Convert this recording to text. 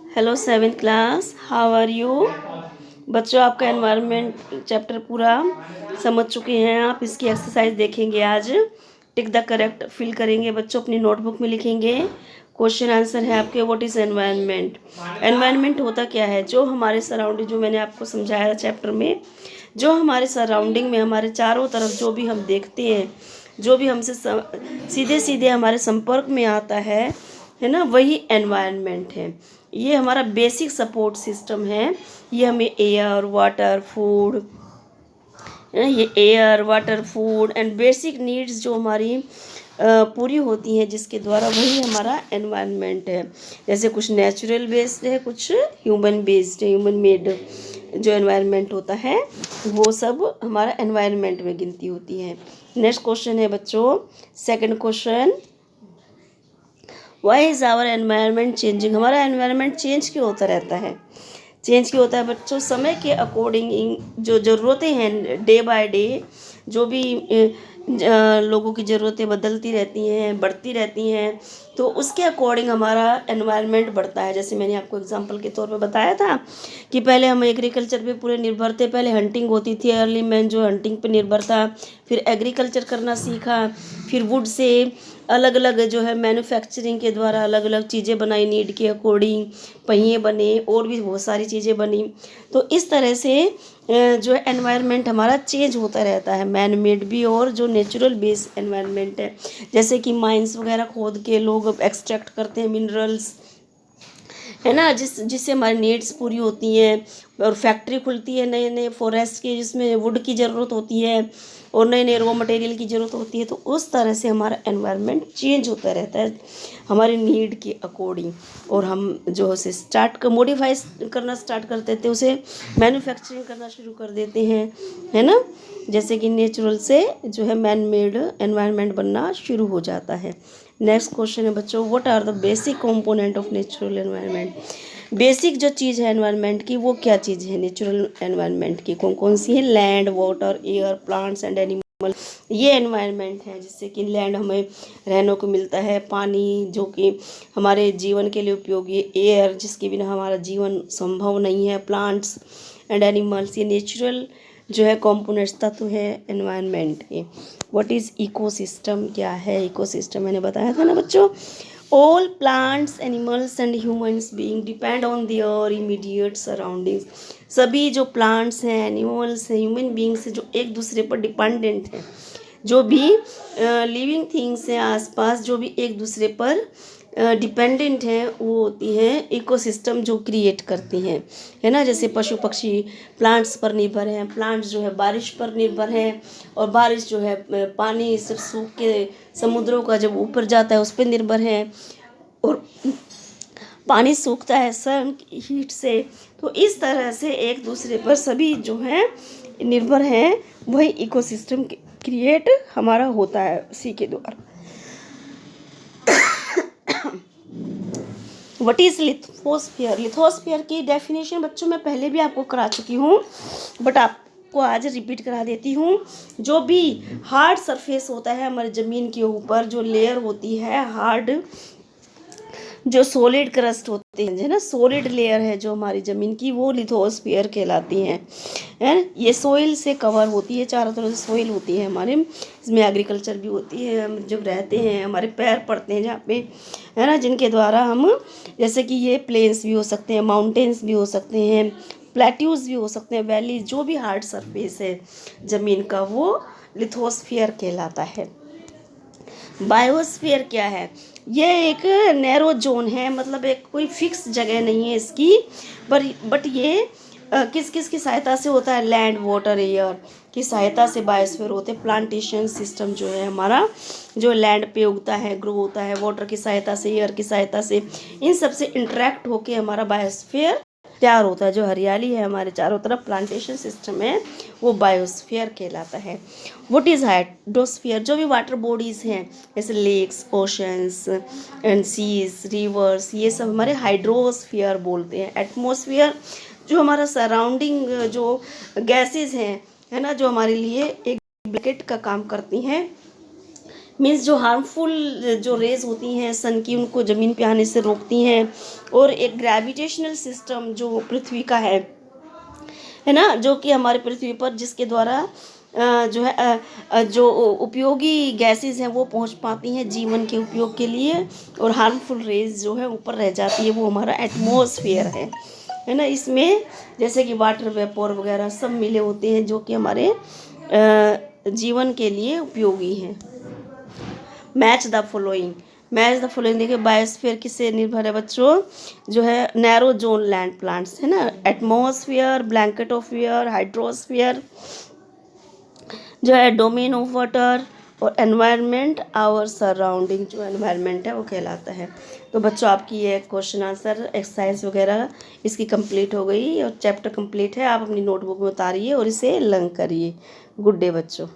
Hello 7th class, how are you? बच्चों, आपका environment chapter पूरा समझ चुके हैं आप। इसकी एक्सरसाइज देखेंगे आज। टिक द करेक्ट फिल करेंगे बच्चों, अपनी नोटबुक में लिखेंगे। क्वेश्चन आंसर है आपके, व्हाट इज़ एनवायरनमेंट। एनवायरनमेंट होता क्या है? जो हमारे सराउंडिंग, जो मैंने आपको समझाया चैप्टर में, जो हमारे सराउंडिंग में, हमारे चारों तरफ जो भी हम देखते हैं, जो भी हमसे सीधे सीधे हमारे संपर्क में आता है ना, वही एनवायरनमेंट है। ये हमारा बेसिक सपोर्ट सिस्टम है। ये हमें एयर, वाटर, फूड, ये air, water, food and basic needs जो हमारी पूरी होती हैं, जिसके द्वारा, वही हमारा एनवायरनमेंट है। जैसे कुछ नेचुरल बेस्ड है, कुछ ह्यूमन बेस्ड है, ह्यूमन मेड जो एनवायरनमेंट होता है, वो सब हमारा एनवायरनमेंट में गिनती होती है। नेक्स्ट क्वेश्चन है बच्चों, second question, why is our environment changing. हमारा एनवायरनमेंट चेंज क्यों होता रहता है? चेंज क्यों होता है बच्चों? समय के अकॉर्डिंग जो ज़रूरतें हैं, डे बाय डे जो भी लोगों की ज़रूरतें बदलती रहती हैं, बढ़ती रहती हैं, तो उसके अकॉर्डिंग हमारा एनवायरनमेंट बढ़ता है। जैसे मैंने आपको एग्जांपल के तौर पे बताया था कि पहले हम एग्रीकल्चर पे पूरे निर्भर थे। पहले हंटिंग होती थी, अर्ली मैन जो हंटिंग पे निर्भर था, फिर एग्रीकल्चर करना सीखा, फिर वुड से अलग अलग जो है मैन्युफैक्चरिंग के द्वारा अलग अलग चीज़ें बनाई, नीड के अकॉर्डिंग पहिए बने, और भी बहुत सारी चीज़ें बनी। तो इस तरह से जो है एनवायरनमेंट हमारा चेंज होता रहता है, मैन मेड भी और जो नेचुरल बेस एनवायरनमेंट है। जैसे कि माइंस वगैरह खोद के लोग एक्सट्रैक्ट करते हैं मिनरल्स, है ना, जिससे हमारी नीड्स पूरी होती हैं। और फैक्ट्री खुलती है नए नए फॉरेस्ट की, जिसमें वुड की ज़रूरत होती है और नए नए रॉ मटेरियल की ज़रूरत होती है। तो उस तरह से हमारा एनवायरनमेंट चेंज होता रहता है हमारी नीड के अकॉर्डिंग। और हम जो है मॉडिफाई करना स्टार्ट कर देते हैं, उसे मैन्युफैक्चरिंग करना शुरू कर देते हैं, है ना। जैसे कि नेचुरल से जो है मैन मेड एनवायरनमेंट बनना शुरू हो जाता है। नेक्स्ट क्वेश्चन है बच्चों, what are the basic component of natural environment. Basic जो चीज़ है एनवायरनमेंट की, वो क्या चीज़ है नेचुरल एनवायरनमेंट की? कौन कौन सी है? Land, water, air, plants and animal. ये एनवायरनमेंट है, जिससे कि लैंड हमें रहने को मिलता है, पानी जो कि हमारे जीवन के लिए उपयोगी, एयर जिसके बिना हमारा जीवन संभव नहीं है, प्लांट्स एंड एनिमल्स, ये नेचुरल जो है कंपोनेंट्स तत्व है एनवायरनमेंट के। व्हाट इज़ इकोसिस्टम, क्या है इकोसिस्टम? मैंने बताया था ना बच्चों, all plants, animals and humans being depend on their immediate surroundings. सभी जो प्लांट्स हैं, एनिमल्स हैं, ह्यूमन बींग्स हैं, जो एक दूसरे पर डिपेंडेंट हैं, जो भी लिविंग थिंग्स हैं आसपास, जो भी एक दूसरे पर डिपेंडेंट हैं, वो होती हैं इकोसिस्टम जो क्रिएट करती हैं, है ना। जैसे पशु पक्षी प्लांट्स पर निर्भर हैं, प्लांट्स जो है बारिश पर निर्भर हैं, और बारिश जो है पानी सिर्फ सूख के समुद्रों का जब ऊपर जाता है उस पर निर्भर है, और पानी सूखता है सन हीट से। तो इस तरह से एक दूसरे पर सभी जो है निर्भर हैं, वही इकोसिस्टम क्रिएट हमारा होता है उसी के द्वारा। What is lithosphere. लिथोस्फीयर की डेफिनेशन बच्चों मैं पहले भी आपको करा चुकी हूँ, बट आपको आज रिपीट करा देती हूँ। जो भी हार्ड सरफेस होता है हमारी ज़मीन के ऊपर, जो लेयर होती है हार्ड, जो सॉलिड क्रस्ट होते हैं, है ना, सॉलिड लेयर है जो हमारी ज़मीन की, वो लिथोस्फीयर कहलाती हैं, है। ये सोइल से कवर होती है, चारों तरफ से सोइल होती है हमारे, इसमें एग्रीकल्चर भी होती है, हम जब रहते हैं हमारे पैर पड़ते हैं जहाँ पे, है ना, जिनके द्वारा हम, जैसे कि ये प्लेन्स भी हो सकते हैं, माउंटेन्स भी हो सकते हैं, प्लेट्यूज भी हो सकते हैं, वैली, जो भी हार्ड सरफेस है ज़मीन का, वो लिथोस्फीयर कहलाता है। बायोस्फीयर क्या है? ये एक नैरो जोन है, मतलब एक कोई फिक्स जगह नहीं है इसकी, बट ये किस किस की सहायता से होता है? लैंड, वाटर, एयर की सहायता से बायोस्फीयर होते हैं। प्लांटेशन सिस्टम जो है हमारा, जो लैंड पे उगता है, ग्रो होता है, वाटर की सहायता से, एयर की सहायता से, इन सब से इंटरेक्ट होके हमारा बायोस्फीयर तैयार होता है। जो हरियाली है हमारे चारों तरफ, प्लांटेशन सिस्टम है, वो बायोस्फीयर कहलाता है। What is hydrosphere? जो भी वाटर बॉडीज़ हैं, जैसे lakes, oceans and seas, rivers, ये सब हमारे हाइड्रोस्फीयर बोलते हैं। एटमॉस्फेयर जो हमारा सराउंडिंग जो गैसेस हैं, है ना, जो हमारे लिए एक ब्लैंकेट का काम करती हैं, मीन्स जो हार्मफुल जो रेज होती हैं सन की, उनको ज़मीन पे आने से रोकती हैं। और एक ग्रेविटेशनल सिस्टम जो पृथ्वी का है ना, जो कि हमारे पृथ्वी पर, जिसके द्वारा जो है जो उपयोगी गैसेस हैं वो पहुंच पाती हैं जीवन के उपयोग के लिए, और हार्मफुल रेज जो है ऊपर रह जाती है, वो हमारा एटमॉस्फेयर है ना। इसमें जैसे कि वाटर वेपर वगैरह सब मिले होते हैं जो कि हमारे जीवन के लिए उपयोगी हैं। मैच द फॉलोइंग, देखिए बायोस्फीयर किससे निर्भर है बच्चों, जो है नैरो जोन लैंड प्लांट्स है ना, atmosphere, blanket of air, hydrosphere जो है डोमेन ऑफ वाटर, और एनवायरनमेंट आवर सराउंडिंग जो एनवायरनमेंट है वो कहलाता है। तो बच्चों आपकी ये क्वेश्चन आंसर एक्सरसाइज वगैरह इसकी कंप्लीट हो गई और चैप्टर कंप्लीट है। आप अपनी नोटबुक में उतारिए और इसे लर्न करिए। गुड डे बच्चों।